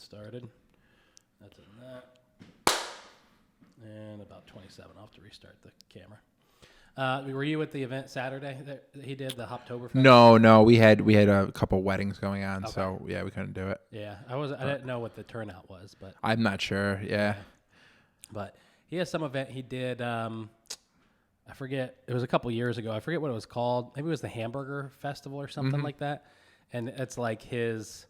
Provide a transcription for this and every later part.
started. That's in that. And about 27. I'll have to restart the camera. Were you at the event Saturday that he did, the Hoptoberfest? No. We had a couple weddings going on, so we couldn't do it. Yeah, I didn't know what the turnout was, but I'm not sure. Yeah. But he has some event he did. I forget. It was a couple years ago. I forget what it was called. Maybe it was the Hamburger Festival or something like that. And it's like it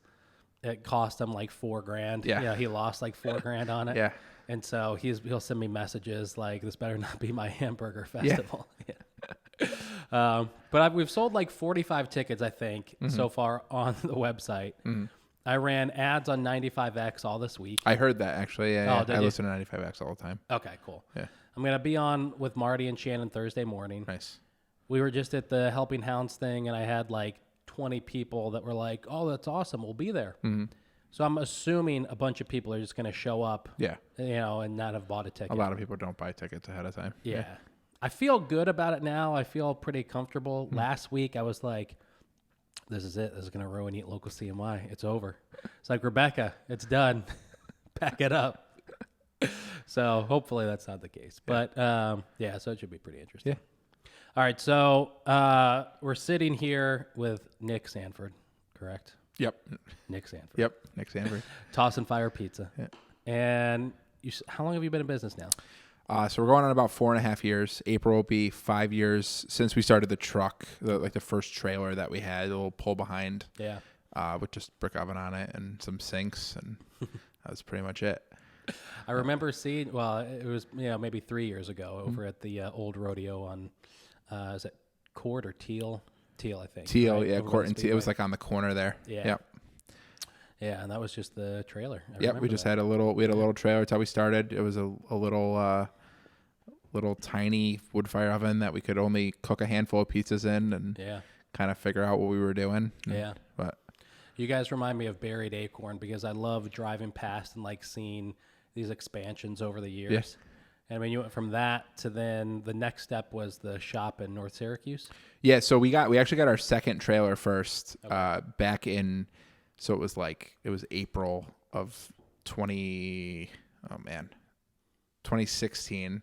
cost him like $4,000. Yeah. You know, he lost like $4,000 on it. Yeah. And so he'll send me messages like, this better not be my hamburger festival. Yeah. But we've sold like 45 tickets, I think, so far on the website. I ran ads on 95X all this week. I heard that, actually. Yeah, I you? listen to 95X all the time. Okay, cool. Yeah. I'm going to be on with Marty and Shannon Thursday morning. Nice. We were just at the Helping Hounds thing, and I had like 20 people that were like, oh, that's awesome. We'll be there. So I'm assuming a bunch of people are just going to show up, Yeah. and not have bought a ticket. A lot of people don't buy tickets ahead of time. Yeah. I feel good about it now. I feel pretty comfortable. Last week, I was like, this is it. This is going to ruin Eat Local CNY. It's over. It's like, Rebecca, it's done. Pack it up. So hopefully that's not the case. But, so it should be pretty interesting. Yeah. All right, so we're sitting here with Nick Sanford, correct? Yep. Nick Sanford. Yep. Nick Sanford. Toss and Fire Pizza. Yeah. And how long have you been in business now? So we're going on about 4.5 years. April will be 5 years since we started the truck, the first trailer that we had, a little pull behind. Yeah. With just brick oven on it and some sinks, and that was pretty much it. I remember seeing, it was maybe 3 years ago over at the old rodeo on, is it Court or Teal? Teal, I think. Teal, right? yeah, Over Court by and the Teal. It was Speedway. like on the corner there. Yeah. Yep. Yeah, and that was just the trailer. Yep, we just had a little trailer. That's how we started. It was a little tiny wood fire oven that we could only cook a handful of pizzas in and kind of figure out what we were doing. Yeah. But you guys remind me of Buried Acorn because I love driving past and like seeing these expansions over the years. Yeah. And I mean, you went from that to then the next step was the shop in North Syracuse. Yeah, so we actually got our second trailer first back in, so it was April of 2016.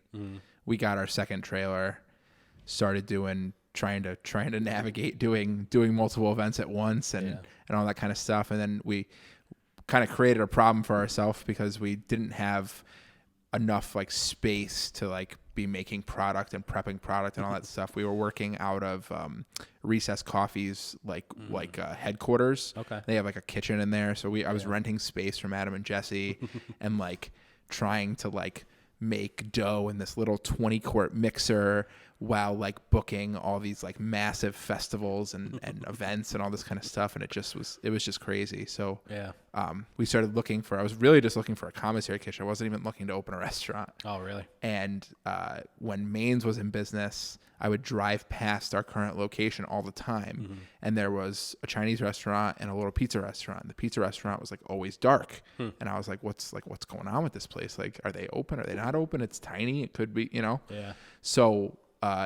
We got our second trailer, started trying to navigate doing multiple events at once and all that kind of stuff. And then we kind of created a problem for ourselves because we didn't have enough like space to like be making product and prepping product and all that stuff. We were working out of Recess Coffee's headquarters. Okay. They have like a kitchen in there. So I was renting space from Adam and Jesse and like trying to like make dough in this little 20-quart mixer while like booking all these like massive festivals and events and all this kind of stuff. And it was just crazy. So we started I was really just looking for a commissary kitchen. I wasn't even looking to open a restaurant. Oh, really? And when Maine's was in business, I would drive past our current location all the time. And there was a Chinese restaurant and a little pizza restaurant. The pizza restaurant was like always dark. And I was like, what's going on with this place? Like, are they open? Are they not open? It's tiny. It could be, Yeah. So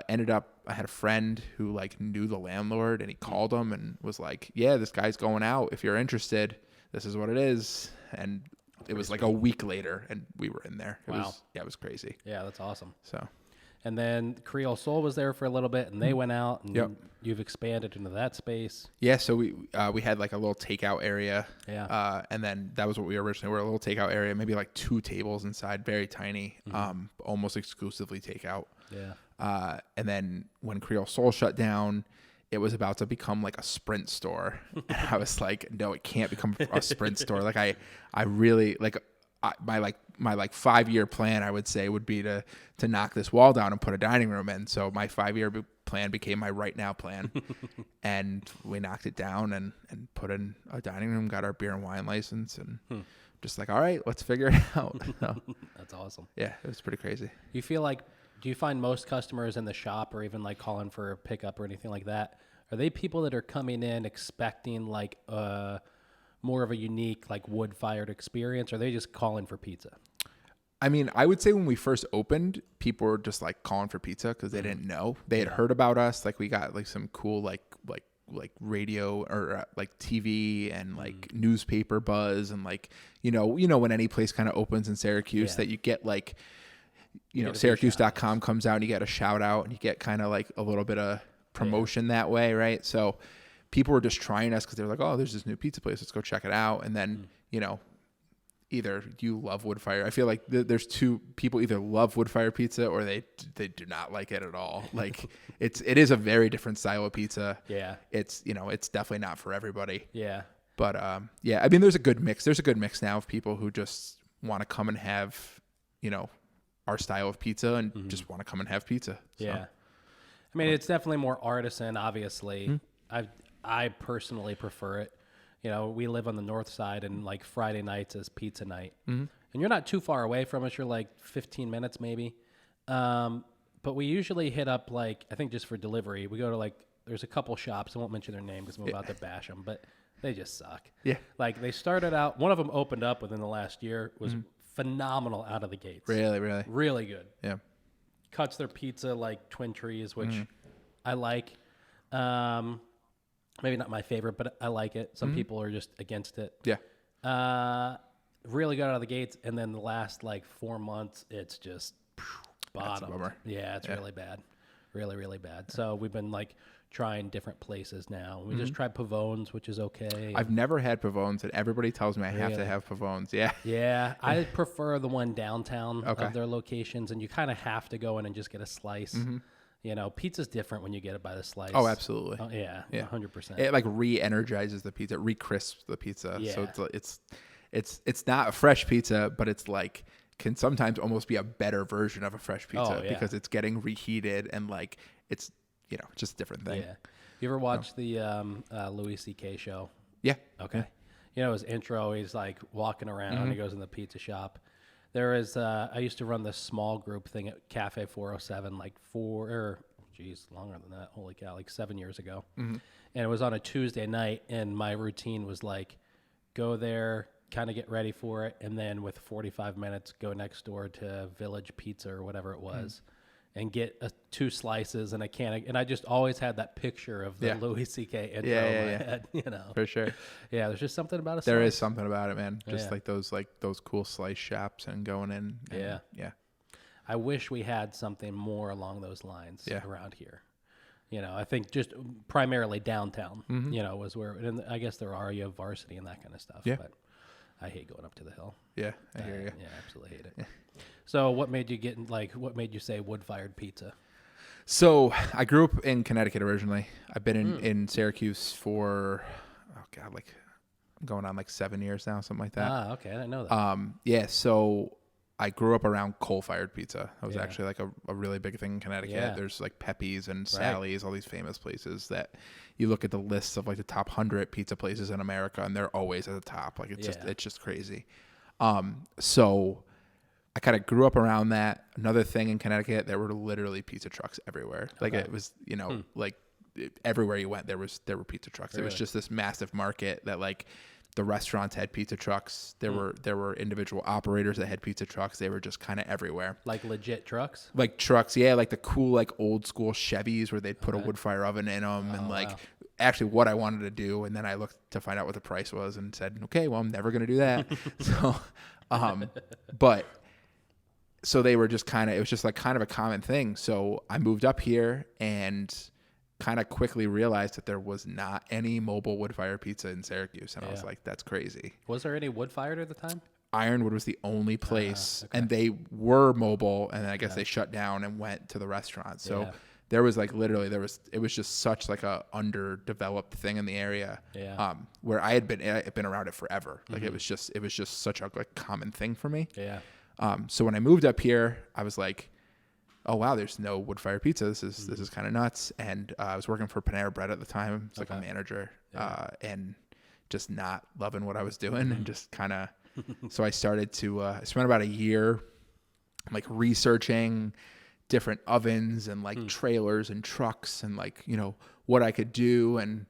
ended up, I had a friend who like knew the landlord and he called him and was like, yeah, this guy's going out. If you're interested, this is what it is. And it was like a week later and we were in there. It was crazy. Yeah, that's awesome. So, and then Creole Soul was there for a little bit and they went out and you've expanded into that space. Yeah. So we had like a little takeout area. Yeah. And then that was what we originally were, a little takeout area, maybe like 2 tables inside, very tiny, almost exclusively takeout. Yeah. And then when Creole Soul shut down, it was about to become like a Sprint store. And I was like, no, it can't become a Sprint store. Like I really like my 5-year plan, I would say, would be to knock this wall down and put a dining room in. So my 5-year plan became my right now plan. And we knocked it down and put in a dining room, got our beer and wine license and just like, all right, let's figure it out. So, that's awesome. yeah, it was pretty crazy. Do you find most customers in the shop or even like calling for a pickup or anything like that, are they people that are coming in expecting like more of a unique like wood-fired experience, or are they just calling for pizza? I mean, I would say when we first opened, people were just like calling for pizza because they didn't know. They had heard about us. Like we got like some cool like radio or like TV and like newspaper buzz and like you know when any place kind of opens in Syracuse that you get like Syracuse.com comes out and you get a shout out and you get kind of like a little bit of promotion that way, right? So people were just trying us because they were like, oh, there's this new pizza place, let's go check it out. And then either you love wood fire. I feel like there's two people either love wood fire pizza or they do not like it at all. Like it is a very different style of pizza. Yeah. It's it's definitely not for everybody. Yeah. But I mean there's a good mix. There's a good mix now of people who just want to come and have, our style of pizza and just want to come and have pizza. So. Yeah. I mean, it's definitely more artisan, obviously. I personally prefer it. We live on the north side, and like Friday nights is pizza night. And you're not too far away from us. You're like 15 minutes maybe. But we usually hit up I think just for delivery. We go to there's a couple shops. I won't mention their name because I'm about to bash them, but they just suck. Yeah. Like they started out, one of them opened up within the last year, was phenomenal out of the gates. Really, really? Really good. Yeah. Cuts their pizza like Twin Trees, which I like. Maybe not my favorite, but I like it. Some people are just against it. Yeah. Really good out of the gates, and then the last 4 months, it's just bottom. That's a bummer. Yeah, it's really bad. Really, really bad. So we've been trying different places now. We just tried Pavone's, which is okay. I've never had Pavone's, and everybody tells me I have to have Pavone's. Yeah. Yeah. I prefer the one downtown of their locations, and you kind of have to go in and just get a slice. Pizza's different when you get it by the slice. Oh, absolutely. Yeah, 100%. It re-energizes the pizza, re-crisps the pizza. Yeah. So it's not a fresh pizza, but it's can sometimes almost be a better version of a fresh pizza because it's getting reheated and it's just a different thing. Yeah. You ever watch the Louis C.K. show? Yeah. Okay. His intro, he's walking around, he goes in the pizza shop. There is, I used to run this small group thing at Cafe 407 longer than that. Holy cow, 7 years ago. And it was on a Tuesday night, and my routine was go there, kind of get ready for it, and then with 45 minutes, go next door to Village Pizza or whatever it was. And get 2 slices and a can of, and I just always had that picture of the Louis C.K. intro in my head, For sure. Yeah, there's just something about it. There is something about it, man. Just those cool slice shops and going in. And, yeah. I wish we had something more along those lines around here. I think just primarily downtown, was where, and I guess there are, you have Varsity and that kind of stuff. Yeah. But I hate going up to the hill. Yeah, I hear you. Yeah, absolutely hate it. Yeah. So what made you what made you say wood-fired pizza? So I grew up in Connecticut originally. I've been in Syracuse for, I'm going on 7 years now, something like that. Ah, okay. I didn't know that. So I grew up around coal-fired pizza. That was actually a really big thing in Connecticut. Yeah. There's Pepe's and Sally's, all these famous places that you look at the lists of the top 100 pizza places in America, and they're always at the top. It's just crazy. So I kind of grew up around that. Another thing in Connecticut, there were literally pizza trucks everywhere. It was, everywhere you went, there were pizza trucks. Really? It was just this massive market that the restaurants had pizza trucks. There were individual operators that had pizza trucks. They were just kind of everywhere. Legit trucks? Trucks, yeah, the cool old school Chevys where they'd put a wood fire oven in them and actually what I wanted to do. And then I looked to find out what the price was and said, okay, well, I'm never going to do that. So they were just it was just kind of a common thing. So I moved up here and kind of quickly realized that there was not any mobile wood fire pizza in Syracuse. And I was like, that's crazy. Was there any wood fired at the time? Ironwood was the only place and they were mobile. And then I guess they shut down and went to the restaurant. So there was literally it was just such a underdeveloped thing in the area. Yeah. Where I had been around it forever. It was just such a common thing for me. Yeah. So when I moved up here, I was like, oh wow, there's no wood fire pizza. This is kind of nuts. And I was working for Panera Bread at the time. It's a manager, and just not loving what I was doing, and just kind of. So I started to. I spent about a year, researching different ovens and trailers and trucks and what I could do and.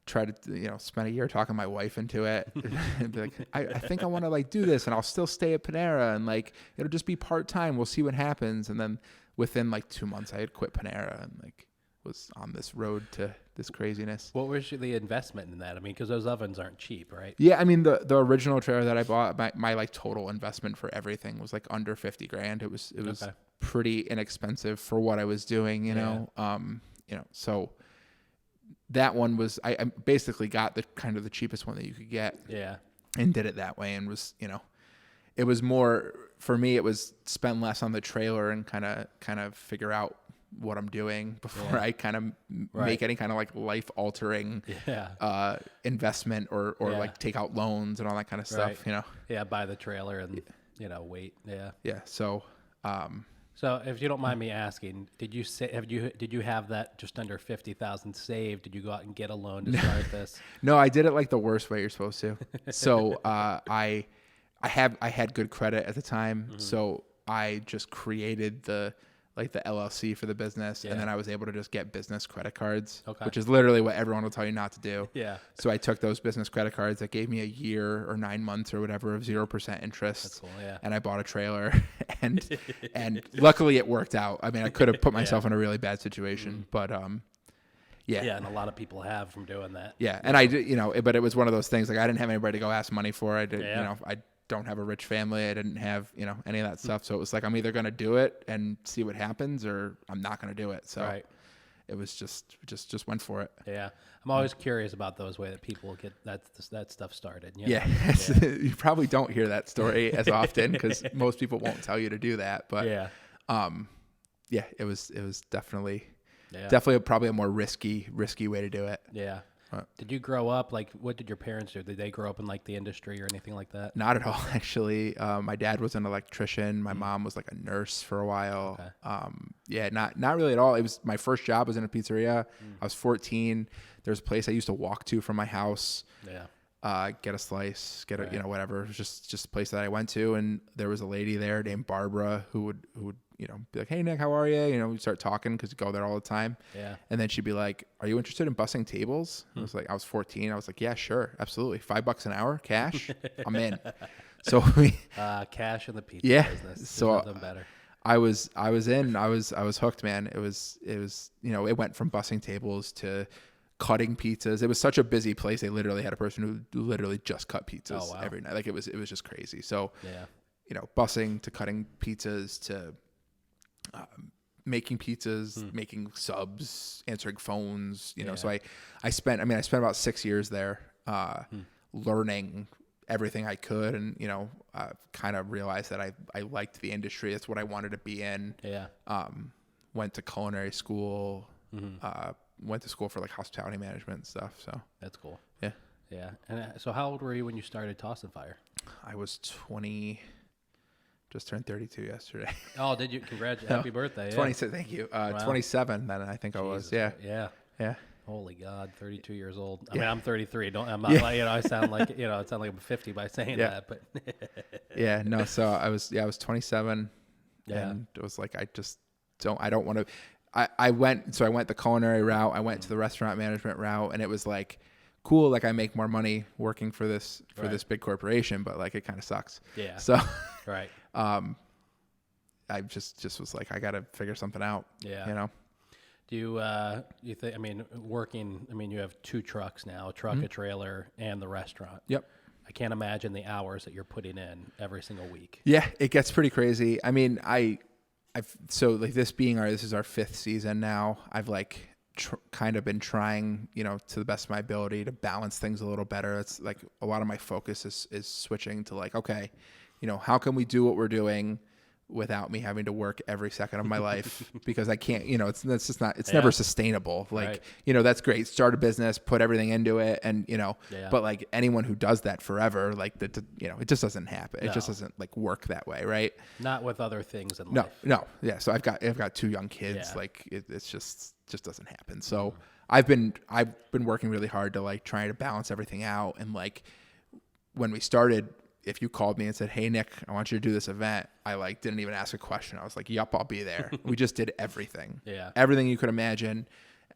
Try to spend a year talking my wife into it and be I think I want to do this and I'll still stay at Panera and it'll just be part-time. We'll see what happens. And then within 2 months I had quit Panera and was on this road to this craziness. What was the investment in that? I mean, because those ovens aren't cheap, right? Yeah, I mean the original trailer that I bought, my like total investment for everything was like under $50,000. It was Okay. pretty inexpensive for what I was doing, you know. So that one was I basically got the kind of the cheapest one that you could get. Yeah. And did it that way, and was, it was more for me. It was spend less on the trailer and kind of figure out what I'm doing before I kind of make any kind of like life altering investment or like take out loans and all that kind of stuff. Yeah, buy the trailer and wait. Yeah. Yeah. So. So if you don't mind me asking, did you have that just under 50,000 saved? Did you go out and get a loan to start this? No, I did it like the worst way you're supposed to. So I had good credit at the time, so I just created the LLC for the business, and then I was able to just get business credit cards, which is literally what everyone will tell you not to do. Yeah. So I took those business credit cards that gave me a year or 9 months or whatever of 0% interest. That's cool. Yeah. And I bought a trailer, and luckily it worked out. I mean, I could have put myself in a really bad situation, but yeah. Yeah, and a lot of people have from doing that. Yeah, and I did, but it was one of those things like I didn't have anybody to go ask money for. I did, I don't have a rich family. I didn't have, any of that stuff. So it was like, I'm either going to do it and see what happens, or I'm not going to do it. So it was just went for it. Yeah. I'm always curious about those way that people get that stuff started. Yeah. You probably don't hear that story as often because most people won't tell you to do that. But it was definitely probably a more risky way to do it. Yeah. Did you grow up, what did your parents do? Did they grow up in the industry or anything like that? Not at all, actually. My dad was an electrician. My mom was like a nurse for a while. Okay. Not really at all. It was my first job was in a pizzeria. I was 14. There's a place I used to walk to from my house. Yeah. Get a slice, whatever. It was just a place that I went to, and there was a lady there named Barbara who would be like, "Hey Nick, how are you?" We'd start talking because you go there all the time. Yeah. And then she'd be like, "Are you interested in bussing tables?" I was 14. I was like, "Yeah, sure, absolutely. $5 an hour, cash. I'm in." So cash in the pizza business. So nothing better. I was in. I was hooked, man. It was it went from bussing tables to cutting pizzas. It was such a busy place. They literally had a person who literally just cut pizzas every night. Like it was just crazy. So bussing to cutting pizzas to making pizzas, making subs, answering phones, so I spent about 6 years there, learning everything I could. And, kind of realized that I liked the industry. That's what I wanted to be in. Yeah. Went to culinary school, went to school for hospitality management and stuff. So that's cool. Yeah. Yeah. And so how old were you when you started Toss and Fire? I was 20. Just turned 32 yesterday. Oh, did you? Happy birthday. 26. Thank you. 27 then I think I was. Yeah. Yeah. Yeah. Holy God, 32 years old. I mean, I'm 33. I'm not I sound like, it sounds like I'm 50 by saying that, but yeah, no. So I was 27 and it was like, I don't want to, I went the culinary route. I went to the restaurant management route, and it was like, cool. Like I make more money working for this big corporation, but it kind of sucks. Yeah. So, right. I just was like, I got to figure something out. Yeah. Do you think, working, you have 2 trucks now, a truck, a trailer, and the restaurant. Yep. I can't imagine the hours that you're putting in every single week. Yeah. It gets pretty crazy. This is our 5th season now. I've kind of been trying, to the best of my ability to balance things a little better. It's a lot of my focus is switching to okay, how can we do what we're doing without me having to work every second of my life, because I can't, it's just not, it's never sustainable. That's great. Start a business, put everything into it. And, but anyone who does that forever, it just doesn't happen. It just doesn't work that way. Right. Not with other things in life. No. Yeah. So I've got 2 young kids. Yeah. It's just doesn't happen. So I've been working really hard to trying to balance everything out. And when we started, if you called me and said, "Hey Nick, I want you to do this event," I didn't even ask a question. I was like, "Yup, I'll be there." We just did everything. Yeah. Everything you could imagine.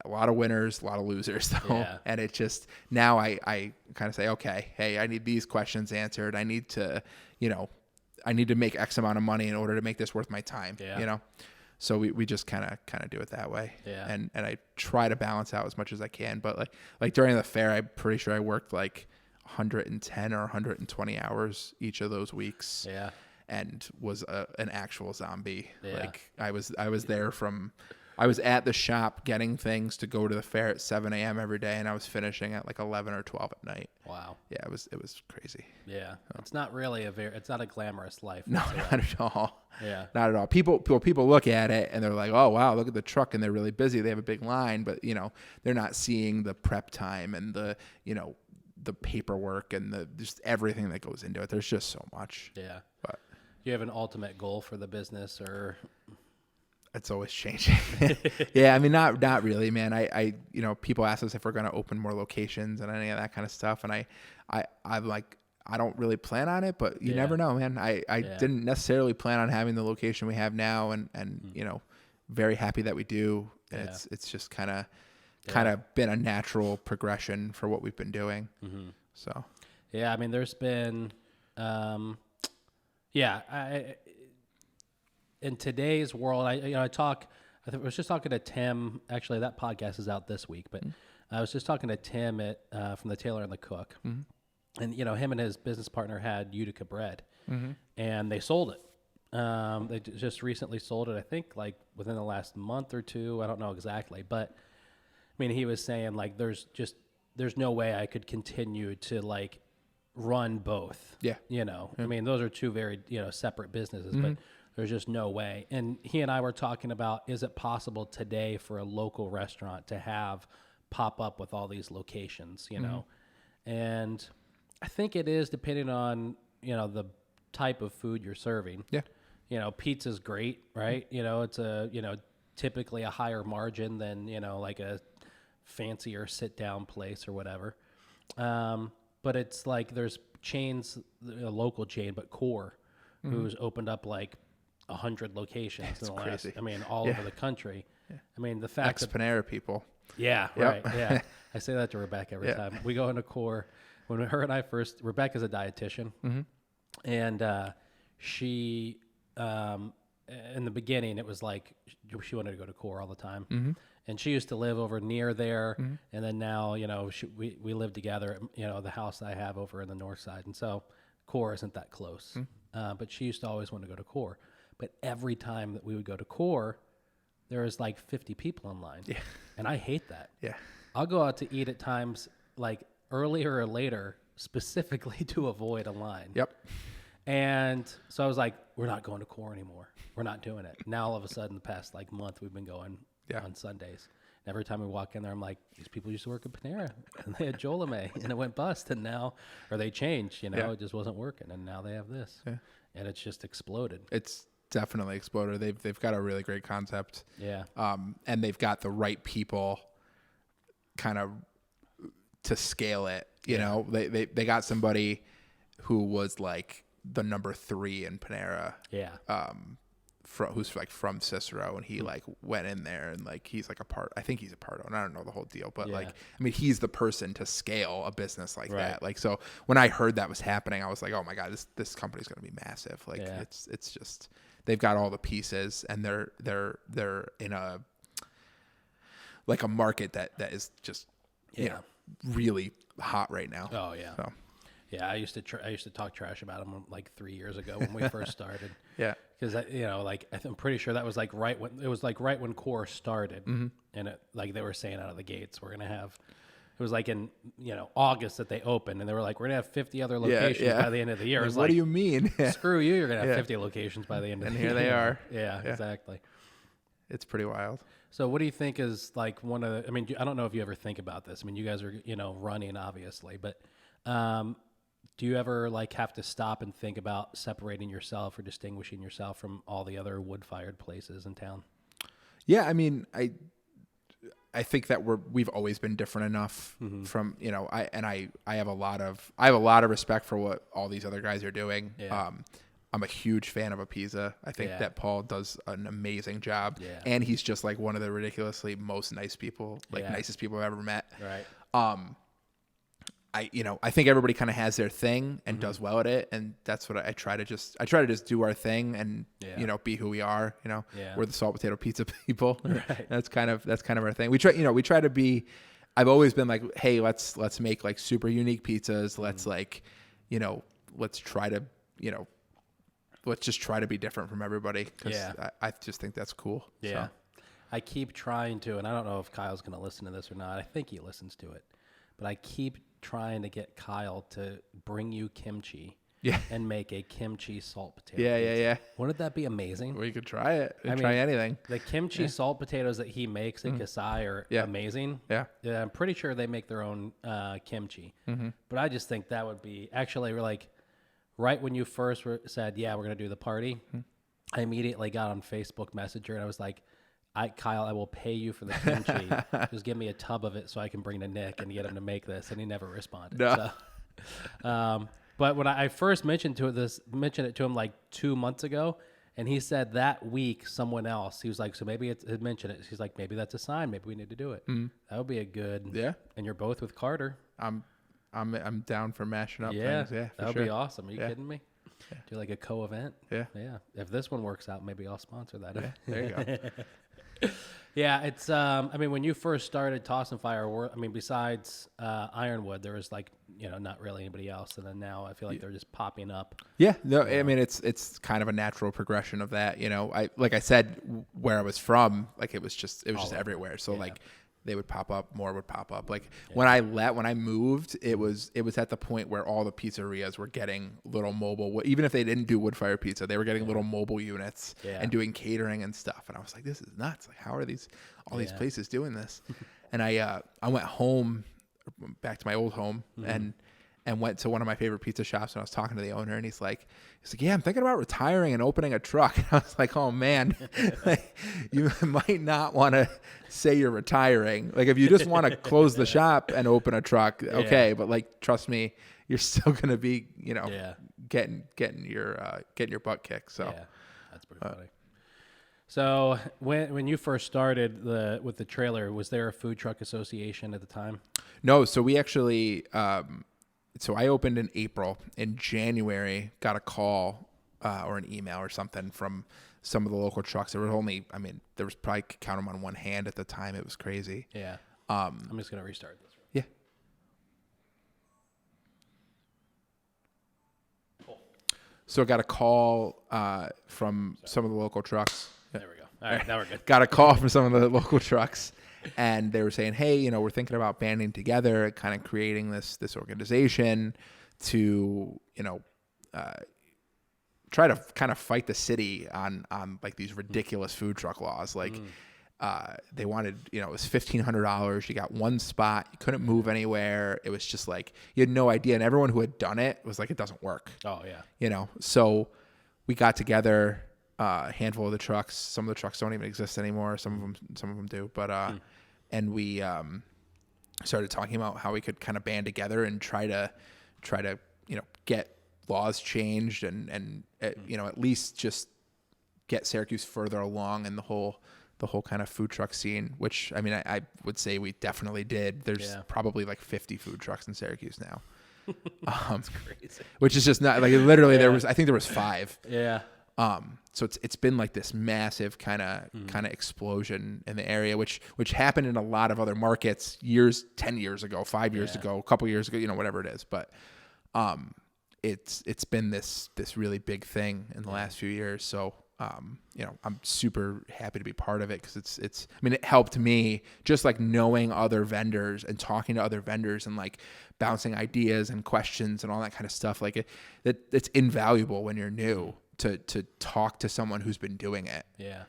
A lot of winners, a lot of losers though. Yeah. And it just, now I kind of say, okay, hey, I need these questions answered. I need to make X amount of money in order to make this worth my time. Yeah. So we just kind of do it that way. Yeah. And I try to balance out as much as I can. But like during the fair, I'm pretty sure I worked like 110 or 120 hours each of those weeks. Yeah. And was an actual zombie. Yeah. Like I was there I was at the shop getting things to go to the fair at 7 a.m. every day, and I was finishing at like 11 or 12 at night. Wow. Yeah, it was crazy. Yeah. It's not really it's not a glamorous life. No, not at all. Yeah. Not at all. People look at it and they're like, oh, wow, look at the truck, and they're really busy. They have a big line, but they're not seeing the prep time and the paperwork and just everything that goes into it. There's just so much. Yeah. But do you have an ultimate goal for the business, or? It's always changing. Yeah, I mean, not really, man. I people ask us if we're going to open more locations and any of that kind of stuff, and I'm like, I don't really plan on it, but you never know, man. I didn't necessarily plan on having the location we have now, and very happy that we do. And it's just kind of been a natural progression for what we've been doing. Mm-hmm. So yeah, I mean, there's been in today's world, I was just talking to Tim. Actually, that podcast is out this week, but I was just talking to Tim from the Tailor and the Cook, and him and his business partner had Utica bread, and they sold it. They just recently sold it, I think, like within the last month or two. I don't know exactly, but I mean, he was saying like there's no way I could continue to like run both. Yeah. I mean, those are two very separate businesses, but there's just no way. And he and I were talking about, is it possible today for a local restaurant to have pop up with all these locations, And I think it is, depending on, the type of food you're serving. Yeah. Pizza's great, right? It's typically a higher margin than, like a fancier sit down place or whatever. But it's like there's chains, a local chain, but Core, who's opened up like 100 locations in the last, all over the country. Yeah. I mean, the fact that Panera people. Yeah, right. Yeah. I say that to Rebecca every time. We go into Core. When her and I Rebecca's a dietitian, and she, in the beginning, it was like she wanted to go to Core all the time. And she used to live over near there, and then now, we live together at, the house I have over in the north side, and so Core isn't that close. But she used to always want to go to Core. But every time that we would go to Core, there was like 50 people in line. Yeah. And I hate that. Yeah. I'll go out to eat at times like earlier or later specifically to avoid a line. Yep. And so I was like, we're not going to Core anymore. We're not doing it. Now all of a sudden, the past like month, we've been going on Sundays. And every time we walk in there, I'm like, these people used to work at Panera, and they had Jolame, and it went bust, and now, or they changed, it just wasn't working, and now they have this. Yeah. And it's just exploded. It's definitely exploded. They've got a really great concept. Yeah. And they've got the right people kind of to scale it. They got somebody who was like the number 3 in Panera. Yeah. Who's like from Cicero, and he like went in there, and like he's like I think he's a part owner. I don't know the whole deal, but he's the person to scale a business like that. Like, so when I heard that was happening, I was like, oh my God, this company's going to be massive. Like it's just, they've got all the pieces, and they're in a market that is just really hot right now. Oh yeah. So. Yeah, I used to talk trash about them like 3 years ago when we first started. Yeah, because I'm pretty sure that was like right when Core started, and it, like they were saying out of the gates, we're gonna have. It was like in August that they opened, and they were like, we're gonna have 50 other locations by the end of the year. What do you mean? Screw you! You're gonna have 50 locations by the end of the year. And here they are. Yeah, exactly. It's pretty wild. So what do you think is like one of the? I mean, I don't know if you ever think about this. I mean, you guys are running obviously, but. Do you ever like have to stop and think about separating yourself or distinguishing yourself from all the other wood-fired places in town? Yeah, I mean, I think that we've always been different enough from I have a lot of respect for what all these other guys are doing. Yeah. I'm a huge fan of a pizza. I think that Paul does an amazing job, and he's just like one of the ridiculously most nice people, nicest people I've ever met. Right. I think everybody kind of has their thing and does well at it. And that's what I try to just do our thing and, be who we are, we're the salt potato pizza people. Right. That's kind of our thing. We try to be, I've always been like, hey, let's make like super unique pizzas. Let's like, let's try to, let's just try to be different from everybody. Cause I just think that's cool. Yeah. So. I keep trying to, and I don't know if Kyle's going to listen to this or not. I think he listens to it, but I keep trying to get Kyle to bring you kimchi and make a kimchi salt potato pizza. Yeah. Wouldn't that be amazing? We could try it. Try anything. The kimchi salt potatoes that he makes at Kasai are amazing. Yeah. I'm pretty sure they make their own kimchi. But I just think that would be, actually, we're like, right when you first said, we're going to do the party, I immediately got on Facebook Messenger and I was like, Kyle, I will pay you for the kimchi. Just give me a tub of it so I can bring to Nick and get him to make this. And he never responded. No. So, but when I first mentioned it to him like 2 months ago, and he said that week someone else, he was like, so maybe it's mention it. He's like, maybe that's a sign. Maybe we need to do it. That would be a good. Yeah. And you're both with Carter. I'm down for mashing up things. Yeah, that would sure. be awesome. Are you kidding me? Yeah. Do like a co-event. Yeah. If this one works out, maybe I'll sponsor that. Yeah, there you go. Yeah, it's. I mean, when you first started Toss and Fire, besides Ironwood, there was like not really anybody else, and then now I feel like they're just popping up. Yeah, no, I mean it's kind of a natural progression of that. Like I said, where I was from, like it was just everywhere. So like they would pop up, more would pop up. Like when I moved, it was at the point where all the pizzerias were getting little mobile, even if they didn't do wood fire pizza, they were getting little mobile units and doing catering and stuff. And I was like, this is nuts. Like, how are these places doing this? And I went home, back to my old home, and went to one of my favorite pizza shops, and I was talking to the owner, and he's like, yeah, I'm thinking about retiring and opening a truck. And I was like, oh man, like, you might not want to say you're retiring. Like if you just want to close the shop and open a truck, okay. But like, trust me, you're still going to be, getting your butt kicked. So yeah, that's pretty funny. So when you first started with the trailer, was there a food truck association at the time? No. So we actually, so I opened in April. In January, got a call or an email or something from some of the local trucks. There was probably count them on one hand at the time. It was crazy. Yeah. I'm just going to restart this. Yeah. Cool. So I got a call from some of the local trucks. There we go. All right, now we're good. Got a call from some of the local trucks. And they were saying, hey, we're thinking about banding together, kind of creating this organization to, try to kind of fight the city on like these ridiculous food truck laws. Like they wanted, it was $1,500. You got one spot. You couldn't move anywhere. It was just like, you had no idea. And everyone who had done it was like, it doesn't work. Oh, yeah. So we got together, a handful of the trucks. Some of the trucks don't even exist anymore. Some of them do. But and we started talking about how we could kind of band together and try to get laws changed and at least just get Syracuse further along in the whole kind of food truck scene. Which I would say we definitely did. There's probably like 50 food trucks in Syracuse now. That's crazy. Which is just not like literally there was 5. Yeah. So it's been like this massive kind of explosion in the area, which happened in a lot of other markets 10 years ago, 5 years ago, a couple years ago, whatever it is. But it's been this really big thing in the last few years. So I'm super happy to be part of it because it helped me just like knowing other vendors and talking to other vendors and like bouncing ideas and questions and all that kind of stuff. Like it's invaluable when you're new to talk to someone who's been doing it. Yeah.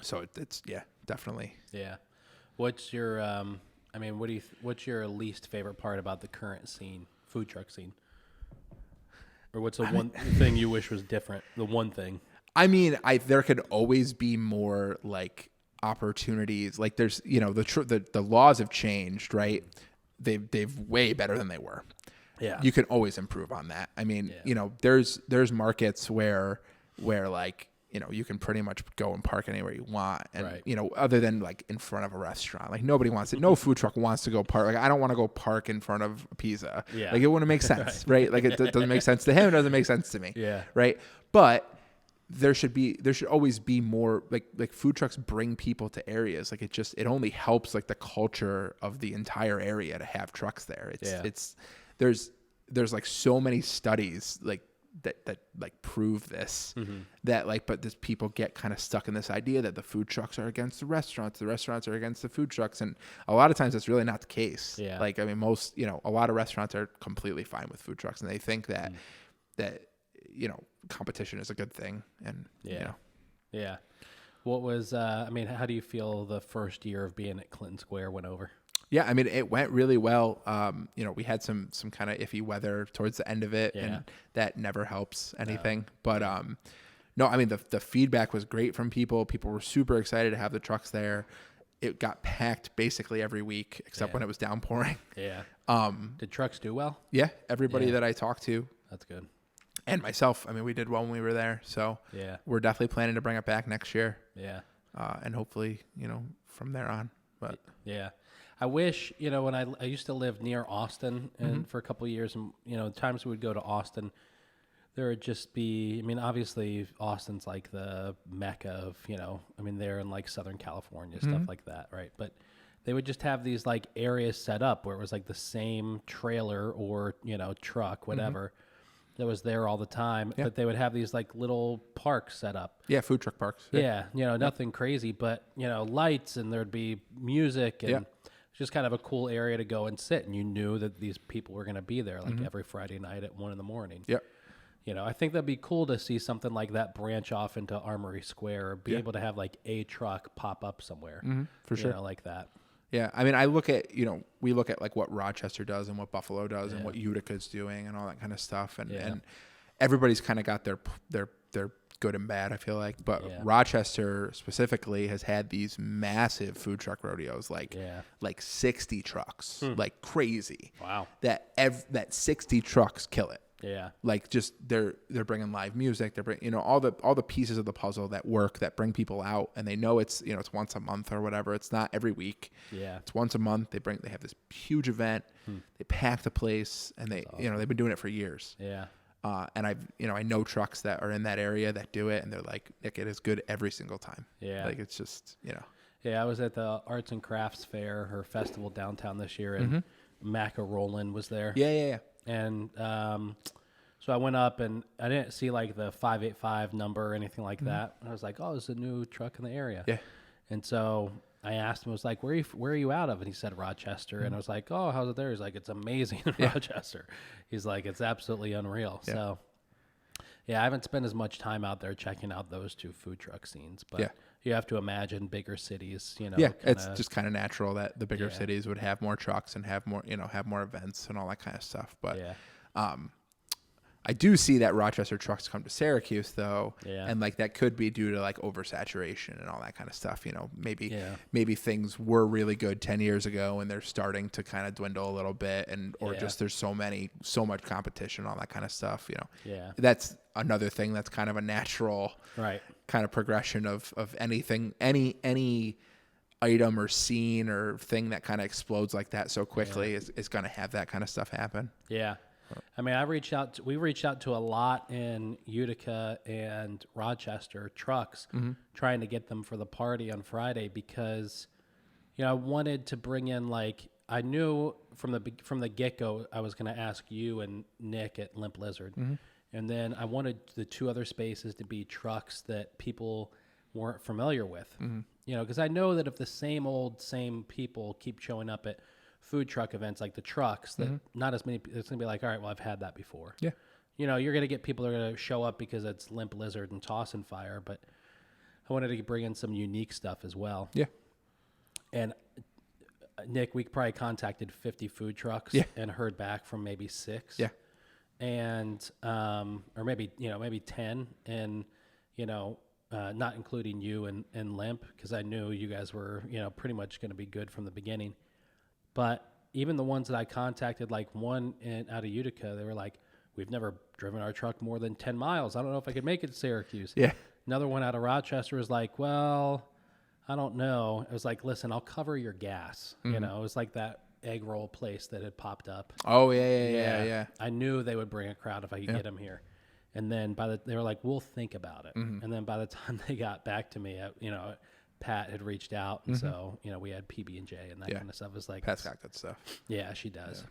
So it's definitely. Yeah. What's your what's your least favorite part about the current scene, food truck scene? Or what's the one thing you wish was different? The one thing. There could always be more like opportunities. Like there's, the laws have changed, right? They've way better than they were. Yeah. You can always improve on that. There's markets where like, you can pretty much go and park anywhere you want. And, Right. Other than like in front of a restaurant, like nobody wants it. No food truck wants to go park. Like I don't want to go park in front of a pizza. Yeah. Like it wouldn't make sense, right? Like it doesn't make sense to him. It doesn't make sense to me. Yeah. Right. But there should always be more like food trucks bring people to areas. Like it only helps like the culture of the entire area to have trucks there. There's like so many studies like that like prove this, that like, but this people get kind of stuck in this idea that the food trucks are against the restaurants are against the food trucks. And a lot of times that's really not the case. Yeah. Like, I mean, most, a lot of restaurants are completely fine with food trucks, and they think that, competition is a good thing. And, Yeah. What was, how do you feel the first year of being at Clinton Square went over? Yeah, I mean, it went really well. We had some kind of iffy weather towards the end of it, and that never helps anything. But no, I mean, the feedback was great from people. People were super excited to have the trucks there. It got packed basically every week, except when it was downpouring. Yeah. Did trucks do well? Yeah, everybody that I talked to. That's good. And myself, I mean, we did well when we were there. So we're definitely planning to bring it back next year. Yeah. And hopefully, from there on. But yeah. I wish, when I used to live near Austin and for a couple of years, and, times we would go to Austin, there would just be, obviously Austin's like the mecca of, they're in like Southern California, stuff like that, right? But they would just have these like areas set up where it was like the same trailer or, truck, whatever, that was there all the time. But they would have these like little parks set up. Yeah, food truck parks. Yeah, nothing crazy, but, lights, and there'd be music, and just kind of a cool area to go and sit, and you knew that these people were going to be there like every Friday night at 1 a.m. Yep. I think that'd be cool to see something like that branch off into Armory Square, or be able to have like a truck pop up somewhere. For sure. Like that. Yeah. I mean, I look at, we look at like what Rochester does and what Buffalo does and what Utica's doing and all that kind of stuff. And everybody's kind of got their good and bad, I feel like. But Rochester specifically has had these massive food truck rodeos, like 60 trucks, like crazy. Wow. That 60 trucks kill it. Yeah. Like just they're bringing live music. They're bringing, all the pieces of the puzzle that work, that bring people out, and they know it's, it's once a month or whatever. It's not every week. Yeah. It's once a month. They have this huge event. They pack the place, and they, awesome. They've been doing it for years. Yeah. And I know trucks that are in that area that do it, and they're like, Nick, it is good every single time. Yeah. Like it's just, Yeah, I was at the Arts and Crafts Fair or festival downtown this year, and Maca Roland was there. Yeah. And so I went up, and I didn't see like the 585 number or anything like that. And I was like, oh, there's a new truck in the area. Yeah. And so I asked him, I was like, where are you out of? And he said Rochester. And I was like, oh, how's it there? He's like, it's amazing in Rochester. He's like, it's absolutely unreal. Yeah. So yeah, I haven't spent as much time out there checking out those two food truck scenes, but you have to imagine bigger cities, Yeah, it's just kind of natural that the bigger cities would have more trucks and have more, have more events and all that kind of stuff. But I do see that Rochester trucks come to Syracuse though, and like that could be due to like oversaturation and all that kind of stuff. Maybe things were really good 10 years ago and they're starting to kind of dwindle a little bit, or just there's so much competition, all that kind of stuff. That's another thing that's kind of a natural kind of progression of anything, any item or scene or thing that kind of explodes like that so quickly is going to have that kind of stuff happen. Yeah. I mean, we reached out to a lot in Utica and Rochester trucks, trying to get them for the party on Friday because, I wanted to bring in I knew from the get-go I was going to ask you and Nick at Limp Lizard, and then I wanted the two other spaces to be trucks that people weren't familiar with, because I know that if the same people keep showing up at food truck events like the trucks, that not as many, it's gonna be like, all right, well, I've had that before. Yeah. You're gonna get people that are gonna show up because it's Limp Lizard and Toss and Fire, but I wanted to bring in some unique stuff as well. Yeah. And Nick, we probably contacted 50 food trucks and heard back from maybe 6. Yeah. And or maybe 10, and not including you and Limp, because I knew you guys were pretty much going to be good from the beginning. But even the ones that I contacted, like one out of Utica, they were like, we've never driven our truck more than 10 miles. I don't know if I could make it to Syracuse. Yeah. Another one out of Rochester was like, well, I don't know. It was like, listen, I'll cover your gas. You know, it was like that egg roll place that had popped up. Oh, yeah. I knew they would bring a crowd if I could get them here. And then they were like, we'll think about it. And then by the time they got back to me, you know, Pat had reached out. And so, you know, we had PB&J and that kind of stuff. It was like, Pat's got good stuff. Yeah, she does.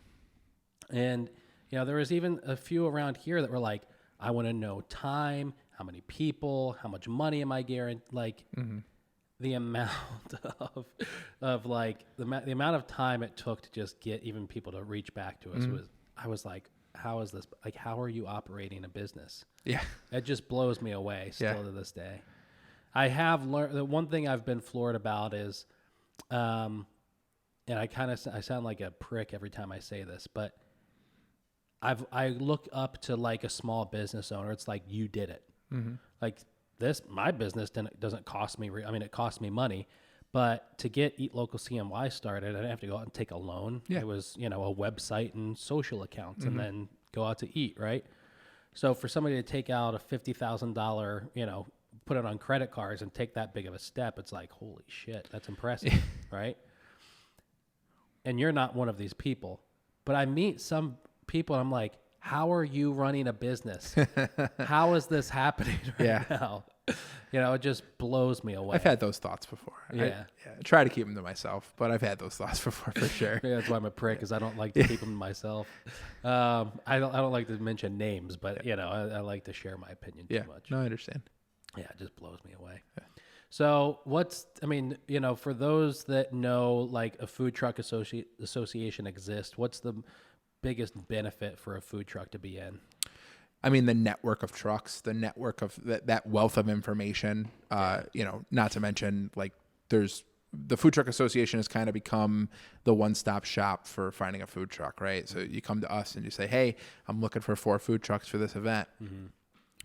Yeah. And, you know, there was even a few around here that were like, I want to know time, how many people, how much money am I guaranteed? Like, the amount of like the amount of time it took to just get even people to reach back to us I was like, how is this, like, how are you operating a business? Yeah. It just blows me away still to this day. I have learned, the one thing I've been floored about is, and I sound like a prick every time I say this, but I look up to like a small business owner. It's like, you did it. Like, my business doesn't cost me. I mean, it cost me money, but to get Eat Local CNY started, I didn't have to go out and take a loan. Yeah. It was, you know, a website and social accounts, and then go out to eat. Right. So for somebody to take out a $50,000, you know, put it on credit cards and take that big of a step, it's like, holy shit, that's impressive. Right. And you're not one of these people, but I meet some people and I'm like, how are you running a business? How is this happening right now? You know, it just blows me away. I've had those thoughts before. Yeah. I try to keep them to myself, but I've had those thoughts before for sure. Yeah, that's why I'm a prick, because I don't like to keep them to myself. I don't like to mention names, but, you know, I like to share my opinion too much. No, I understand. Yeah, it just blows me away. Yeah. So I mean, you know, for those that know, like, a food truck association exists, what's the biggest benefit for a food truck to be in? I mean, the network of trucks, the network of that wealth of information, you know, not to mention, like, the food truck association has kind of become the one-stop shop for finding a food truck, right? So you come to us and you say, hey, I'm looking for 4 food trucks for this event.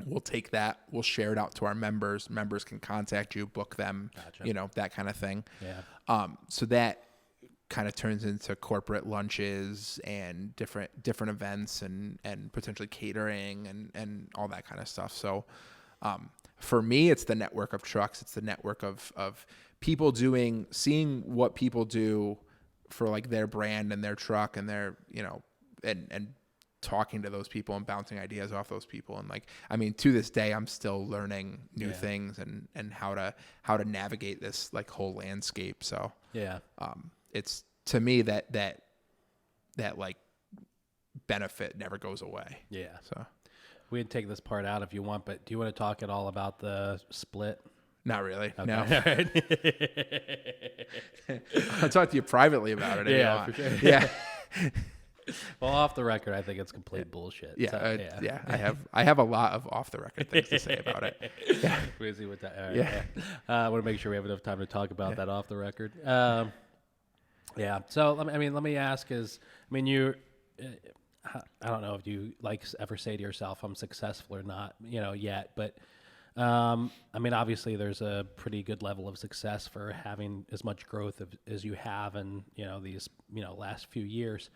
We'll take that. We'll share it out to our members. Members can contact you, book them, you know, that kind of thing. Yeah. So that kind of turns into corporate lunches and different events and potentially catering and all that kind of stuff. So for me, it's the network of trucks. It's the network of people seeing what people do for, like, their brand and their truck and their, you know, and talking to those people and bouncing ideas off those people. And, like, I mean, to this day, I'm still learning new things and how to navigate this, like, whole landscape. So it's, to me, that like benefit never goes away. Yeah. So we can take this part out if you want, but do you want to talk at all about the split? Not really. Okay. No. I'll talk to you privately about it. Yeah, for sure. Yeah. Well, off the record, I think it's complete bullshit. Yeah, so, I have a lot of off the record things to say about it. Yeah. We'll see what that. All right, I want to make sure we have enough time to talk about that off the record. Yeah. So let me ask: you? I don't know if you ever say to yourself, "I'm successful" or not, you know, yet, but. I mean, obviously there's a pretty good level of success for having as much growth as you have in, you know, these, you know, last few years.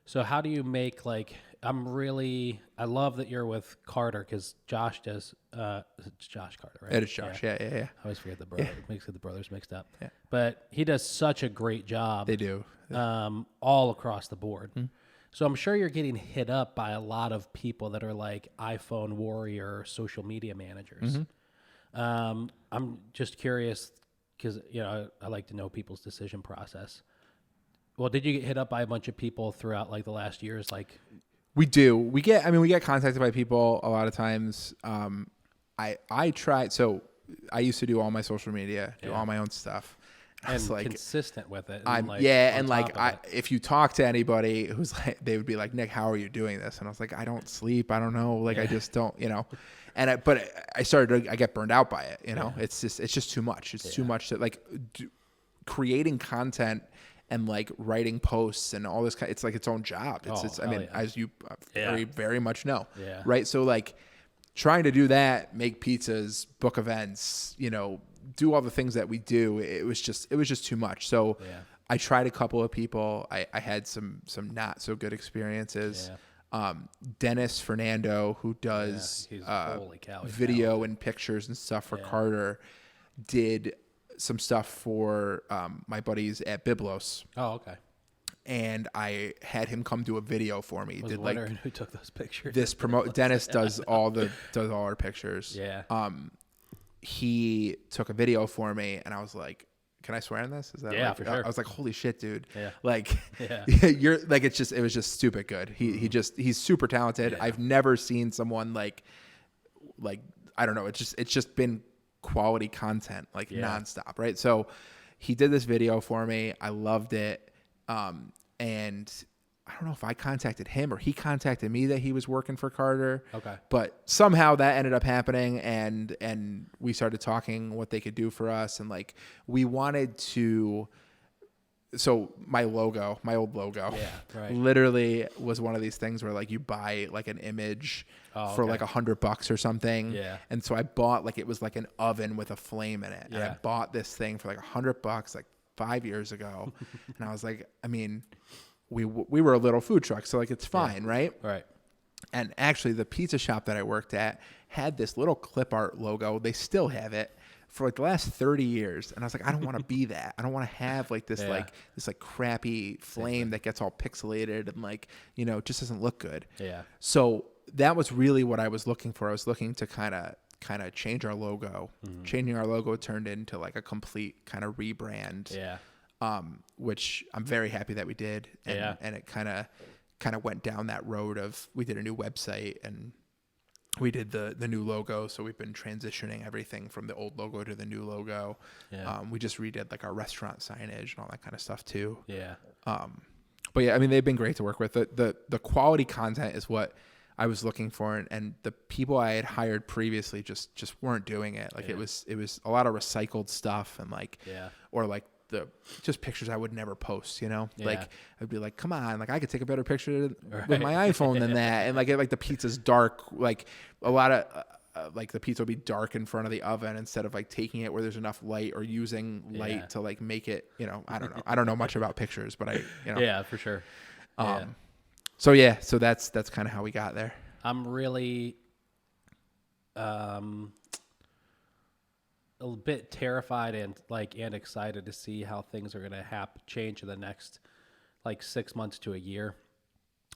So how do you make, like, I love that you're with Carter, because Josh does, it's Josh Carter, right? It is Josh. Yeah. I always forget the brother. It makes the brothers mixed up. Yeah. But he does such a great job. They do. All across the board. Mm-hmm. So I'm sure you're getting hit up by a lot of people that are like iPhone warrior social media managers. Mm-hmm. I'm just curious, because, you know, I like to know people's decision process. Well, did you get hit up by a bunch of people throughout, like, the last years? Like, we do. We get contacted by people a lot of times. I tried. So I used to do all my social media, do all my own stuff. And like, consistent with it. If you talk to anybody who's like, they would be like, Nick, how are you doing this? And I was like, I don't sleep. I don't know. Like, I just don't, you know. And I get burned out by it. You know, it's just too much. It's too much to, like, creating content and, like, writing posts and all this kind. It's like its own job. As you very, very much know, right? So, like, trying to do that, make pizzas, book events, you know, do all the things that we do, it was just too much. So I tried a couple of people. I had some not so good experiences. Dennis Fernando, who does holy cow, he's video talented. and pictures and stuff for Carter, did some stuff for my buddies at Biblos. Oh, okay. And I had him come do a video for me. I was wondering who took those pictures. Dennis does all our pictures. Yeah. He took a video for me, and I was like, "Can I swear on this?" Is that for sure. I was like, "Holy shit, dude!" Yeah. Like, yeah. you're like, it was just stupid good. He's super talented. Yeah. I've never seen someone like I don't know. It's just been quality content like nonstop, right? So he did this video for me. I loved it. And I don't know if I contacted him or he contacted me that he was working for Carter. Okay. But somehow that ended up happening, and we started talking what they could do for us, and like we wanted to. So my old logo, literally was one of these things where like you buy like an image for like $100 or something. Yeah. And so I bought it was like an oven with a flame in it. Yeah. And I bought this thing for like $100 like 5 years ago. And I was like, I mean, we were a little food truck, so like it's fine, right? Right. And actually the pizza shop that I worked at had this little clip art logo. They still have it for like the last 30 years. And I was like, I don't want to be that. I don't want to have like this this crappy flame that gets all pixelated and like, it just doesn't look good. Yeah. So that was really what I was looking for. I was looking to kind of change our logo. Changing our logo turned into like a complete kind of rebrand. Yeah. Which I'm very happy that we did. And it kind of went down that road of, we did a new website and we did the new logo. So we've been transitioning everything from the old logo to the new logo. Yeah. We just redid like our restaurant signage and all that kind of stuff too. Yeah. But yeah, I mean, they've been great to work with. The quality content is what I was looking for, and the people I had hired previously just weren't doing it. Like it was a lot of recycled stuff and like, or like just pictures I would never post, like I'd be like, come on, like I could take a better picture with my iPhone than that. And like the pizza's dark, like a lot of like the pizza will be dark in front of the oven instead of like taking it where there's enough light or using light to like make it, I don't know. I don't know much about pictures, but yeah, for sure. So that's kind of how we got there. I'm really a bit terrified and excited to see how things are going to change in the next 6 months to a year.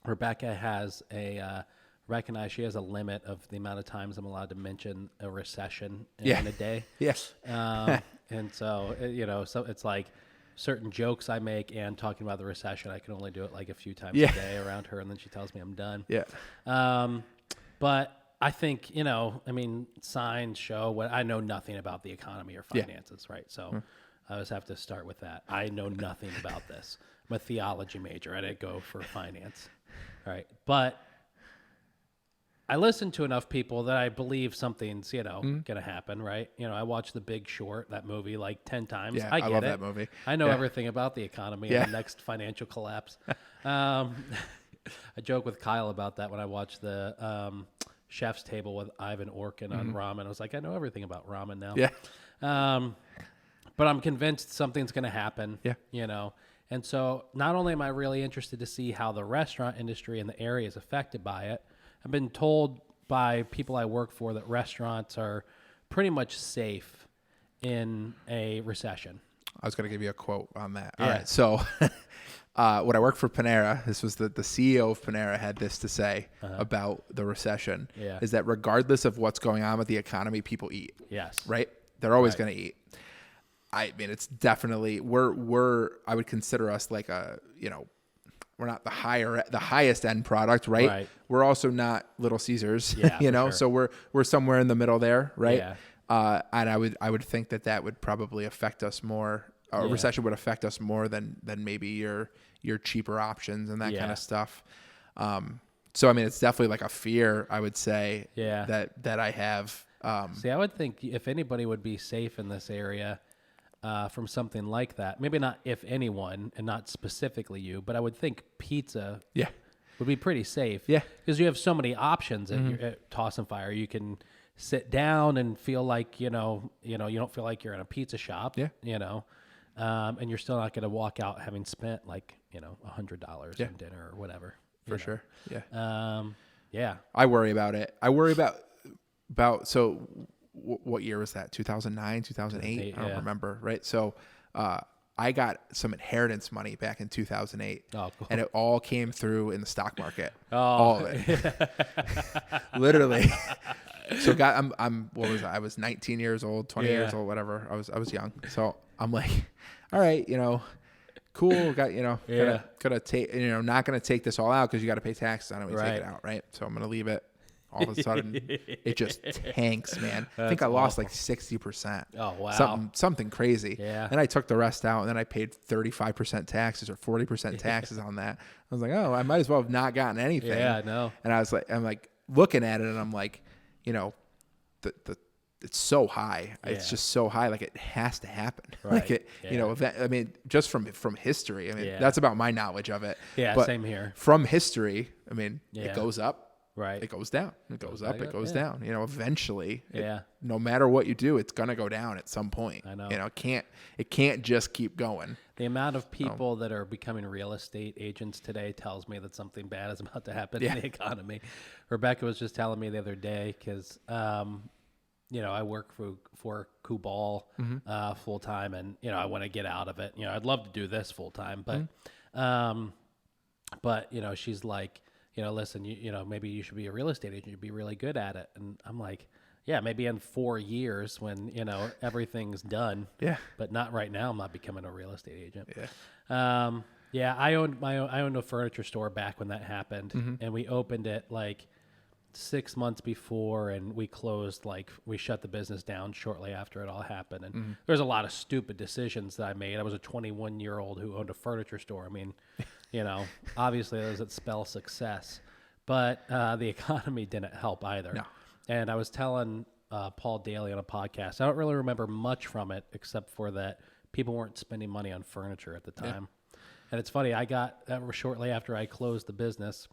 Rebecca has she has a limit of the amount of times I'm allowed to mention a recession in a day. Yes. And so, so it's like certain jokes I make and talking about the recession, I can only do it like a few times a day around her, and then she tells me I'm done. Yeah. But I think, signs show what I know nothing about the economy or finances, right? So I just have to start with that. I know nothing about this. I'm a theology major. I didn't go for finance, right? But I listen to enough people that I believe something's, going to happen, right? I watched The Big Short, that movie, 10 times. Yeah, I get love it. that movie. I know everything about the economy and the next financial collapse. I joke with Kyle about that when I watched the Chef's Table with Ivan Orkin on ramen. I was like, I know everything about ramen now. Yeah. But I'm convinced something's going to happen. Yeah. And so not only am I really interested to see how the restaurant industry in the area is affected by it, I've been told by people I work for that restaurants are pretty much safe in a recession. I was going to give you a quote on that. All right. So when I worked for Panera, this was the CEO of Panera had this to say about the recession, is that regardless of what's going on with the economy, people eat. Yes. Right? They're always going to eat. I mean, it's definitely, I would consider us like we're not the highest end product, right? We're also not Little Caesars, sure. so we're somewhere in the middle there, right? Yeah. And I would think that would probably affect us more. A recession would affect us more than maybe your cheaper options and that kind of stuff. So I mean, it's definitely like a fear, I would say, that I have. See, I would think if anybody would be safe in this area from something like that, maybe not if anyone and not specifically you, but I would think pizza would be pretty safe. Yeah. Because you have so many options at Toss and Fire. You can sit down and feel like, you don't feel like you're in a pizza shop, and you're still not going to walk out having spent $100 on dinner or whatever. For sure. Yeah. Yeah. I worry about it. I worry about so what year was that? 2009, 2008? I don't remember. Right. So, I got some inheritance money back in 2008, Oh, cool. and it all came through in the stock market. Oh, all of it. Literally. So I'm what was I? I was 19 years old, 20 years old, whatever. I was young. So I'm like, all right, cool. Got, gotta take, not going to take this all out because you got to pay taxes on it when you take it out. Right. So I'm going to leave it. All of a sudden it just tanks, man. I think I lost like 60%. Oh, wow. Something crazy. Yeah. Then I took the rest out and then I paid 35% taxes or 40% taxes on that. I was like, oh, I might as well have not gotten anything. Yeah, I know. And I'm like looking at it and I'm like, it's so high. Yeah. It's just so high. Like it has to happen. Right. Like it, just from history. I mean, that's about my knowledge of it. Yeah. But same here. from history, I mean, it goes up. Right. It goes down. It goes up. It goes down. Eventually, no matter what you do, it's gonna go down at some point. I know. It can't just keep going. The amount of people that are becoming real estate agents today tells me that something bad is about to happen in the economy. Rebecca was just telling me the other day because, I work for Kubal full time, and I want to get out of it. I'd love to do this full time, but she's like, listen, maybe you should be a real estate agent. You'd be really good at it. And I'm like, yeah, maybe in 4 years when, everything's done. Yeah. But not right now. I'm not becoming a real estate agent. Yeah. I owned a furniture store back when that happened. And we opened it like 6 months before, and we closed, we shut the business down shortly after it all happened. And there's a lot of stupid decisions that I made. I was a 21-year-old who owned a furniture store. I mean, obviously that doesn't spell success, but the economy didn't help either. No. And I was telling Paul Daly on a podcast, I don't really remember much from it except for that people weren't spending money on furniture at the time. Yeah. And it's funny, I got shortly after I closed the business,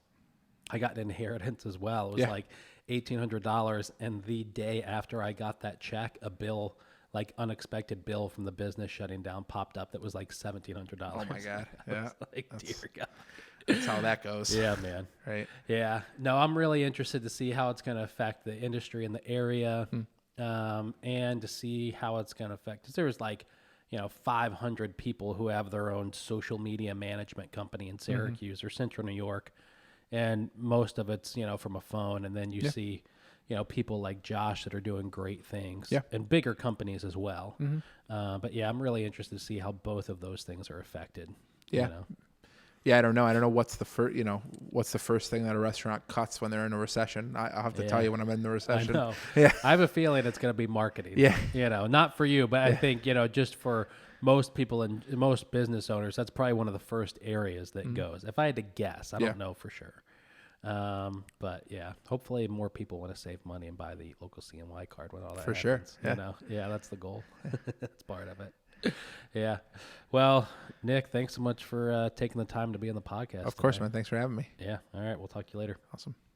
I got an inheritance as well. It was like $1,800. And the day after I got that check, a bill, unexpected bill from the business shutting down, popped up that was like $1,700. Oh my God. Yeah. Dear God. That's how that goes. Yeah, man. Right. Yeah. No, I'm really interested to see how it's going to affect the industry in the area, and to see how it's going to affect, because there's 500 people who have their own social media management company in Syracuse or Central New York. And most of it's, from a phone. And then you see, people like Josh that are doing great things and bigger companies as well. But I'm really interested to see how both of those things are affected. Yeah. Yeah. I don't know. What's the first thing that a restaurant cuts when they're in a recession? I'll have to tell you when I'm in the recession. I know. Yeah. I have a feeling it's going to be marketing. Yeah. Not for you, but I think, just for most people and most business owners, that's probably one of the first areas that goes. If I had to guess, I don't know for sure. But hopefully more people want to save money and buy the Eat Local CNY card when all that happens. Sure. Yeah. That's the goal. That's part of it. Yeah. Well, Nick, thanks so much for taking the time to be on the podcast. Of course, man. Thanks for having me. Yeah. All right. We'll talk to you later. Awesome.